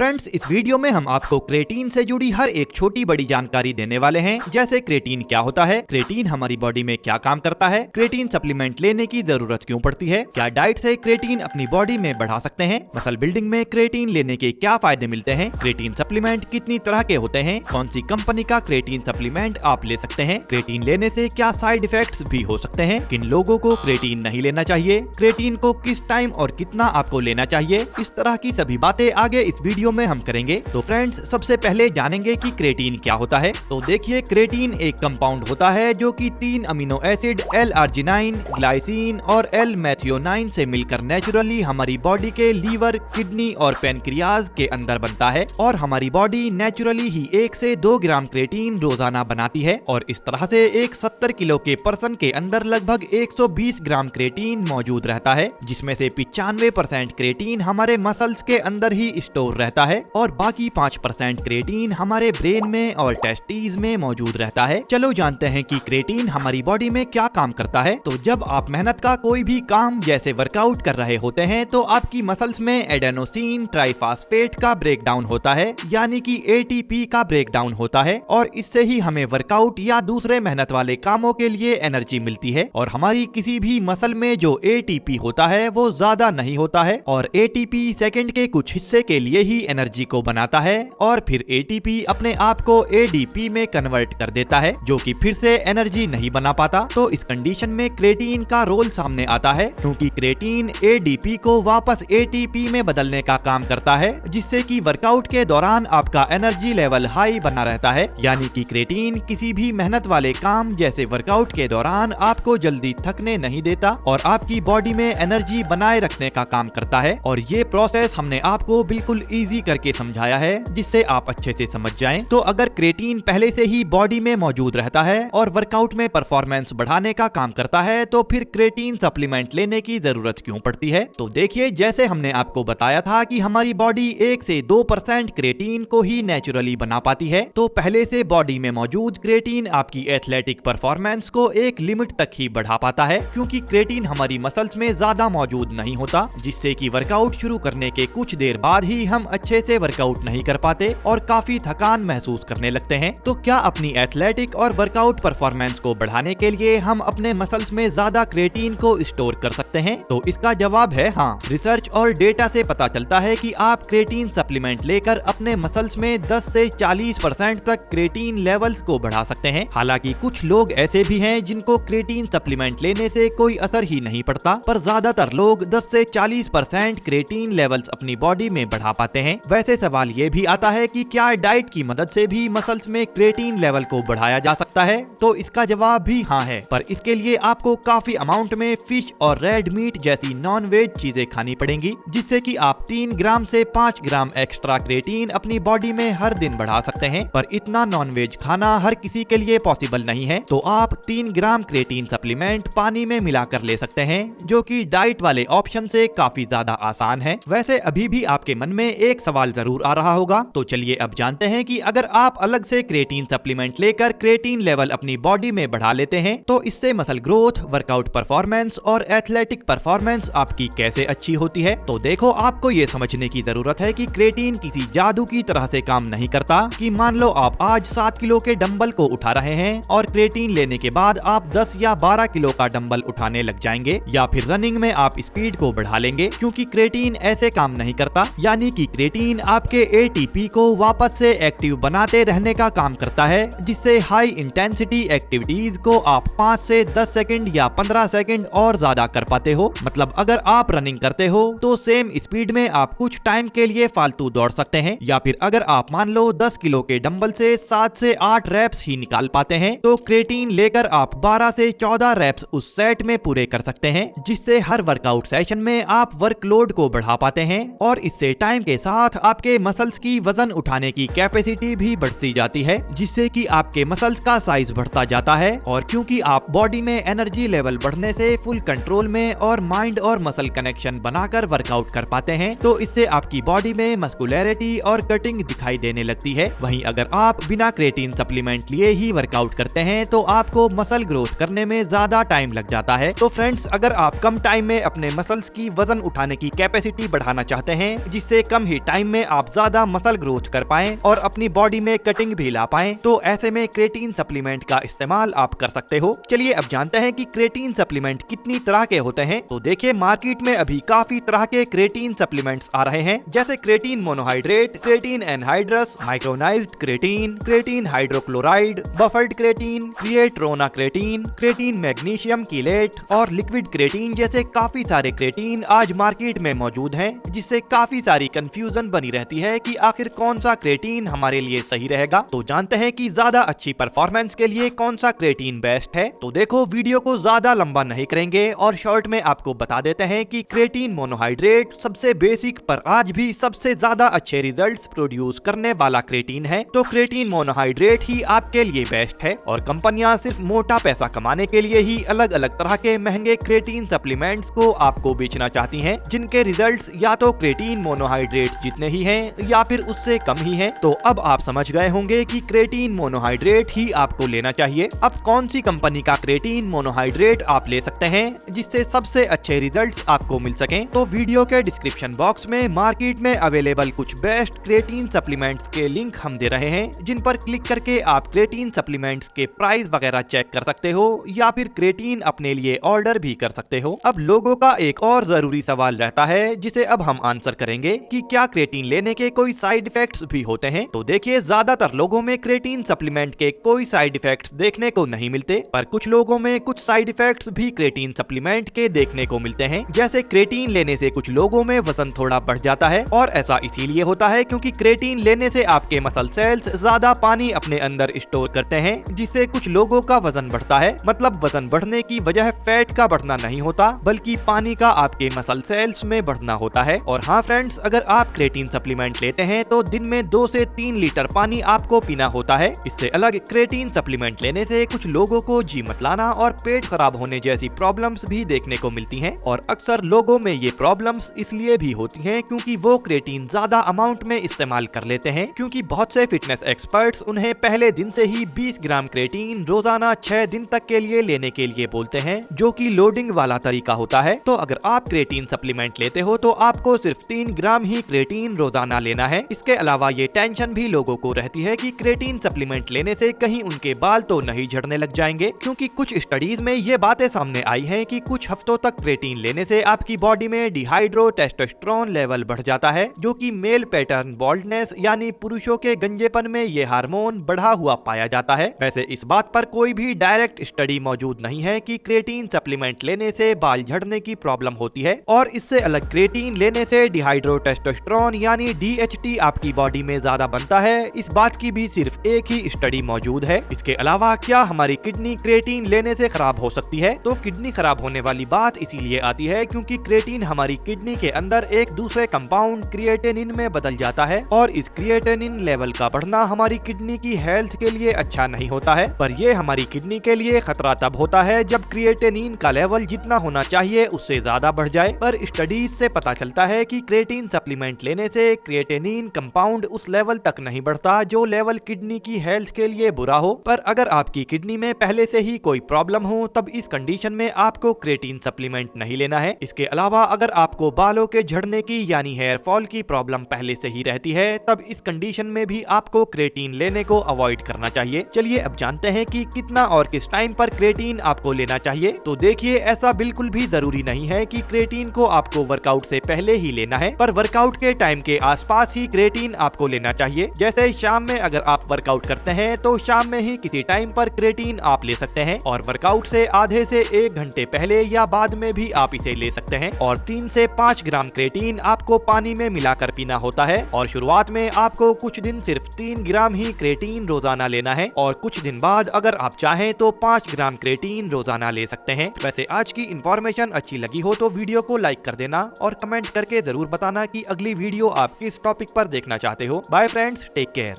Friends, इस video में हम आपको क्रेटीन से जुड़ी हर एक छोटी बड़ी जानकारी देने वाले हैं, जैसे क्रेटीन क्या होता है, क्रेटीन हमारी बॉडी में क्या काम करता है, क्रेटीन सप्लीमेंट लेने की जरूरत क्यों पड़ती है, क्या डाइट से क्रेटीन अपनी बॉडी में बढ़ा सकते हैं, मसल बिल्डिंग में क्रेटीन लेने के क्या फायदे मिलते हैं, क्रेटीन सप्लीमेंट कितनी तरह के होते हैं, कौन सी कंपनी का क्रेटीन सप्लीमेंट आप ले सकते हैं, क्रेटीन लेने से क्या साइड इफेक्ट्स भी हो सकते हैं, किन लोगों को क्रेटीन नहीं लेना चाहिए, क्रेटीन को किस टाइम और कितना आपको लेना चाहिए, इस तरह की सभी बातें आगे इस वीडियो में हम करेंगे। तो फ्रेंड्स, सबसे पहले जानेंगे कि क्रेटीन क्या होता है। तो देखिए, क्रेटीन एक कंपाउंड होता है जो कि 3 अमीनो एसिड L-आर्जिनाइन, ग्लाइसिन और L-मेथियोनाइन से मिलकर नेचुरली हमारी बॉडी के लीवर, किडनी और पेनक्रियाज के अंदर बनता है और हमारी बॉडी नेचुरली ही 1 से 2 ग्राम क्रेटीन रोजाना बनाती है और इस तरह से एक 70 किलो के पर्सन के अंदर लगभग 120 ग्राम क्रेटीन मौजूद रहता है, जिसमें से 95% क्रेटीन हमारे मसल्स के अंदर ही स्टोर रहता है और बाकी 5% क्रेटीन हमारे ब्रेन में और टेस्टीज में मौजूद रहता है। चलो जानते हैं कि क्रेटीन हमारी बॉडी में क्या काम करता है। तो जब आप मेहनत का कोई भी काम जैसे वर्कआउट कर रहे होते हैं तो आपकी मसल्स में एडेनोसिन ट्राइफॉस्फेट का ब्रेकडाउन होता है, यानी कि ATP का ब्रेकडाउन होता है और इससे ही हमें वर्कआउट या दूसरे मेहनत वाले कामों के लिए एनर्जी मिलती है। और हमारी किसी भी मसल में जो ATP होता है वो ज्यादा नहीं होता है और ATP सेकंड के कुछ हिस्से के लिए ही एनर्जी को बनाता है और फिर ATP अपने आप को ADP में कन्वर्ट कर देता है, जो कि फिर से एनर्जी नहीं बना पाता। तो इस कंडीशन में क्रेटीन का रोल सामने आता है, क्योंकि क्रेटीन ADP को वापस ATP में बदलने का काम करता है, जिससे कि वर्कआउट के दौरान आपका एनर्जी लेवल हाई बना रहता है। यानी कि क्रेटीन किसी भी मेहनत वाले काम जैसे वर्कआउट के दौरान आपको जल्दी थकने नहीं देता और आपकी बॉडी में एनर्जी बनाए रखने का काम करता है। और ये प्रोसेस हमने आपको बिल्कुल इजी करके समझाया है, जिससे आप अच्छे से समझ जाएं। तो अगर क्रेटीन पहले से ही बॉडी में मौजूद रहता है और वर्कआउट में परफॉर्मेंस बढ़ाने का काम करता है, तो फिर क्रेटीन सप्लीमेंट लेने की जरूरत क्यों पड़ती है। तो देखिए, जैसे हमने आपको बताया था कि हमारी बॉडी 1 से 2% क्रेटीन को ही नेचुरली बना पाती है, तो पहले से बॉडी में मौजूद क्रेटीन आपकी एथलेटिक परफॉर्मेंस को एक लिमिट तक ही बढ़ा पाता है, क्योंकि क्रेटीन हमारी मसल्स में ज्यादा मौजूद नहीं होता, जिससे कि वर्कआउट शुरू करने के कुछ देर बाद ही हम अच्छे से वर्कआउट नहीं कर पाते और काफी थकान महसूस करने लगते हैं। तो क्या अपनी एथलेटिक और वर्कआउट परफॉर्मेंस को बढ़ाने के लिए हम अपने मसल्स में ज्यादा क्रेटीन को स्टोर कर सकते हैं? तो इसका जवाब है हाँ। रिसर्च और डेटा से पता चलता है कि आप क्रेटीन सप्लीमेंट लेकर अपने मसल्स में 10 से 40% तक क्रेटीन लेवल्स को बढ़ा सकते हैं। हालांकि कुछ लोग ऐसे भी हैं जिनको क्रेटीन सप्लीमेंट लेने से कोई असर ही नहीं पड़ता, पर ज्यादातर लोग 10 से 40% क्रेटीन लेवल्स अपनी बॉडी में बढ़ा पाते हैं। वैसे सवाल ये भी आता है कि क्या डाइट की मदद से भी मसल्स में क्रेटीन लेवल को बढ़ाया जा सकता है? तो इसका जवाब भी हाँ है, पर इसके लिए आपको काफी अमाउंट में फिश और रेड मीट जैसी नॉन वेज चीजें खानी पड़ेंगी, जिससे कि आप 3 ग्राम से 5 ग्राम एक्स्ट्रा क्रेटीन अपनी बॉडी में हर दिन बढ़ा सकते हैं। पर इतना नॉन वेज खाना हर किसी के लिए पॉसिबल नहीं है, तो आप 3 ग्राम क्रेटीन सप्लीमेंट पानी में मिलाकर ले सकते हैं, जो कि डाइट वाले ऑप्शन से काफी ज्यादा आसान है। वैसे अभी भी आपके मन में एक सवाल जरूर आ रहा होगा, तो चलिए अब जानते हैं कि अगर आप अलग से क्रेटीन सप्लीमेंट लेकर क्रेटीन लेवल अपनी बॉडी में बढ़ा लेते हैं, तो इससे मसल ग्रोथ, वर्कआउट परफॉर्मेंस और एथलेटिक परफॉर्मेंस आपकी कैसे अच्छी होती है। तो देखो, आपको ये समझने की जरूरत है कि क्रेटीन किसी जादू की तरह से काम नहीं करता कि मान लो आप आज 7 किलो के डंबल को उठा रहे हैं और क्रेटीन लेने के बाद आप 10 या 12 किलो का डंबल उठाने लग जाएंगे, या फिर रनिंग में आप स्पीड को बढ़ा लेंगे, क्योंकि क्रेटीन ऐसे काम नहीं करता। यानी कि क्रेटीन आपके ATP को वापस से एक्टिव बनाते रहने का काम करता है, जिससे हाई इंटेंसिटी एक्टिविटीज को आप 5 से 10 सेकंड या 15 सेकंड और ज्यादा कर पाते हो। मतलब अगर आप रनिंग करते हो तो सेम स्पीड में आप कुछ टाइम के लिए फालतू दौड़ सकते हैं, या फिर अगर आप मान लो 10 किलो के डंबल से 7 से 8 रैप्स ही निकाल पाते हैं, तो क्रेटीन लेकर आप 12 से 14 रैप्स उस सेट में पूरे कर सकते हैं, जिससे हर वर्कआउट सेशन में आप वर्कलोड को बढ़ा पाते हैं और इससे टाइम के साथ आपके मसल्स की वजन उठाने की कैपेसिटी भी बढ़ती जाती है, जिससे कि आपके मसल्स का साइज बढ़ता जाता है। और क्योंकि आप बॉडी में एनर्जी लेवल बढ़ने से फुल कंट्रोल में और माइंड और मसल कनेक्शन बनाकर वर्कआउट कर पाते हैं, तो इससे आपकी बॉडी में मस्कुलैरिटी और कटिंग दिखाई देने लगती है। वहीं अगर आप बिना क्रेटीन सप्लीमेंट लिए ही वर्कआउट करते हैं तो आपको मसल ग्रोथ करने में ज्यादा टाइम लग जाता है। तो फ्रेंड्स, अगर आप कम टाइम में अपने मसल्स की वजन उठाने की कैपेसिटी बढ़ाना चाहते हैं, जिससे कम ही टाइम में आप ज्यादा मसल ग्रोथ कर पाएं और अपनी बॉडी में कटिंग भी ला पाएं, तो ऐसे में क्रिएटिन सप्लीमेंट का इस्तेमाल आप कर सकते हो। चलिए अब जानते हैं कि क्रिएटिन सप्लीमेंट कितनी तरह के होते हैं। तो देखिए, मार्केट में अभी काफी तरह के क्रिएटिन सप्लीमेंट्स आ रहे हैं, जैसे creatine monohydrate, creatine anhydrous, micronised creatine, creatine hydrochloride, buffered creatine, क्रिएट्रोना क्रिएटिन, क्रिएटिन मैग्नीशियम कीलेट और लिक्विड क्रिएटिन जैसे काफी सारे क्रिएटिन आज मार्केट में मौजूद हैं, जिससे काफी सारी कंफ्यूजन बनी रहती है कि आखिर कौन सा क्रिएटिन हमारे लिए सही रहेगा। तो जानते हैं कि ज्यादा अच्छी परफॉर्मेंस के लिए कौन सा क्रिएटिन बेस्ट है। तो देखो, वीडियो को ज्यादा लंबा नहीं करेंगे और शॉर्ट में आपको बता देते हैं कि क्रिएटिन मोनोहाइड्रेट सबसे बेसिक पर आज भी सबसे ज्यादा अच्छे रिजल्ट्स प्रोड्यूस करने वाला क्रिएटिन है। तो क्रिएटिन मोनोहाइड्रेट ही आपके लिए बेस्ट है और कंपनियां सिर्फ मोटा पैसा कमाने के लिए ही अलग अलग तरह के महंगे क्रिएटिन सप्लीमेंट्स को आपको बेचना चाहती हैं, जिनके रिजल्ट्स या तो क्रिएटिन मोनोहाइड्रेट जितने ही हैं या फिर उससे कम ही हैं। तो अब आप समझ गए होंगे कि क्रिएटिन मोनोहाइड्रेट ही आपको लेना चाहिए। अब कौन सी कंपनी का क्रिएटिन मोनोहाइड्रेट आप ले सकते हैं जिससे सबसे अच्छे रिजल्ट्स आपको मिल सकें, तो वीडियो के डिस्क्रिप्शन बॉक्स में मार्केट में अवेलेबल कुछ बेस्ट क्रिएटिन सप्लीमेंट्स के लिंक हम दे रहे हैं, जिन पर क्लिक करके आप क्रिएटिन सप्लीमेंट्स के प्राइस वगैरह चेक कर सकते हो या फिर क्रिएटिन अपने लिए ऑर्डर भी कर सकते हो। अब लोगों का एक और जरूरी सवाल रहता है, जिसे अब हम आंसर करेंगे कि क्या क्रिएटिन लेने के कोई साइड इफेक्ट्स भी होते हैं। तो देखिए, ज्यादातर लोगों में क्रिएटिन सप्लीमेंट के कोई साइड इफेक्ट्स देखने को नहीं मिलते, पर कुछ लोगों में कुछ साइड इफेक्ट्स भी क्रिएटिन सप्लीमेंट के देखने को मिलते हैं। जैसे क्रिएटिन लेने से कुछ लोगों में वजन थोड़ा बढ़ जाता है, और ऐसा इसीलिए होता है क्योंकि क्रिएटिन लेने से आपके मसल सेल्स ज्यादा पानी अपने अंदर स्टोर करते हैं, जिससे कुछ लोगों का वजन बढ़ता है। मतलब वजन बढ़ने की वजह फैट का बढ़ना नहीं होता, बल्कि पानी का आपके मसल सेल्स में बढ़ना होता है। और हाँ फ्रेंड्स, अगर आप क्रिएटिन सप्लीमेंट लेते हैं तो दिन में 2 से 3 लीटर पानी आपको पीना होता है। इससे अलग क्रिएटिन सप्लीमेंट लेने से कुछ लोगों को जी मतलाना और पेट खराब होने जैसी प्रॉब्लम्स भी देखने को मिलती हैं, और अक्सर लोगों में ये प्रॉब्लम्स इसलिए भी होती हैं क्योंकि वो क्रिएटिन ज्यादा अमाउंट में इस्तेमाल कर लेते हैं। क्योंकि बहुत से फिटनेस एक्सपर्ट्स उन्हें पहले दिन से ही 20 ग्राम क्रिएटिन रोजाना 6 दिन तक के लिए लेने के लिए बोलते हैं, जो कि लोडिंग वाला तरीका होता है। तो अगर आप क्रिएटिन सप्लीमेंट लेते हो तो आपको सिर्फ 3 ग्राम ही क्रिएटिन रोजाना लेना है। इसके अलावा ये टेंशन भी लोगों को रहती है कि क्रिएटिन सप्लीमेंट लेने से कहीं उनके बाल तो नहीं झड़ने लग जाएंगे, क्योंकि कुछ स्टडीज में ये बातें सामने आई हैं कि कुछ हफ्तों तक क्रिएटिन लेने से आपकी बॉडी में डिहाइड्रो टेस्टोस्टेरोन लेवल बढ़ जाता है, जो कि मेल पैटर्न बॉल्डनेस यानी पुरुषों के गंजेपन में ये हार्मोन बढ़ा हुआ पाया जाता है। वैसे इस बात पर कोई भी डायरेक्ट स्टडी मौजूद नहीं है कि क्रिएटिन सप्लीमेंट लेने से बाल झड़ने की प्रॉब्लम होती है, और इससे अलग क्रिएटिन लेने से डिहाइड्रो टेस्टोस्टेरोन यानी DHT आपकी बॉडी में ज्यादा बनता है, इस बात की भी सिर्फ एक ही स्टडी मौजूद है। इसके अलावा क्या हमारी किडनी क्रिएटिन लेने से खराब हो सकती है? तो किडनी खराब होने वाली बात इसीलिए आती है क्योंकि क्रिएटिन हमारी किडनी के अंदर एक दूसरे कंपाउंड क्रिएटिनिन में बदल जाता है, और इस क्रिएटिनिन लेवल का बढ़ना हमारी किडनी की हेल्थ के लिए अच्छा नहीं होता है। पर यह हमारी किडनी के लिए खतरा तब होता है जब क्रिएटिनिन का लेवल जितना होना चाहिए उससे ज्यादा बढ़ जाए। पर स्टडीज से पता चलता है कि क्रिएटिन सप्लीमेंट लेने से क्रिएटिनिन कंपाउंड उस लेवल तक नहीं बढ़ता जो लेवल किडनी की हेल्थ के लिए बुरा हो। पर अगर आपकी किडनी में पहले से ही कोई प्रॉब्लम हो, तब इस कंडीशन में आपको क्रिएटिन सप्लीमेंट नहीं लेना है। इसके अलावा अगर आपको बालों के झड़ने की यानी हेयर फॉल की प्रॉब्लम पहले से ही रहती है, तब इस कंडीशन में भी आपको क्रिएटिन लेने को अवॉइड करना चाहिए। चलिए अब जानते हैं कि कितना और किस टाइम पर क्रिएटिन आपको लेना चाहिए। तो देखिए, ऐसा बिल्कुल भी जरूरी नहीं है कि क्रिएटिन को आपको वर्कआउट से पहले ही लेना है, पर वर्कआउट के टाइम के आसपास ही क्रिएटिन आपको लेना चाहिए। जैसे शाम में अगर आप वर्कआउट करते हैं तो शाम में ही किसी टाइम पर क्रिएटिन आप ले सकते हैं, और वर्कआउट से आधे से 1 घंटे पहले या बाद में भी आप इसे ले सकते हैं। और 3 से 5 ग्राम क्रिएटिन आपको पानी में मिलाकर पीना होता है, और शुरुआत में आपको कुछ दिन सिर्फ 3 ग्राम ही क्रिएटिन रोजाना लेना है, और कुछ दिन बाद अगर आप चाहें तो 5 ग्राम क्रिएटिन रोजाना ले सकते हैं। वैसे आज की इन्फॉर्मेशन अच्छी लगी हो तो वीडियो को लाइक कर देना और कमेंट करके जरूर बताना कि अगली वीडियो आप किस टॉपिक पर देखना चाहते हो। Bye friends, take care.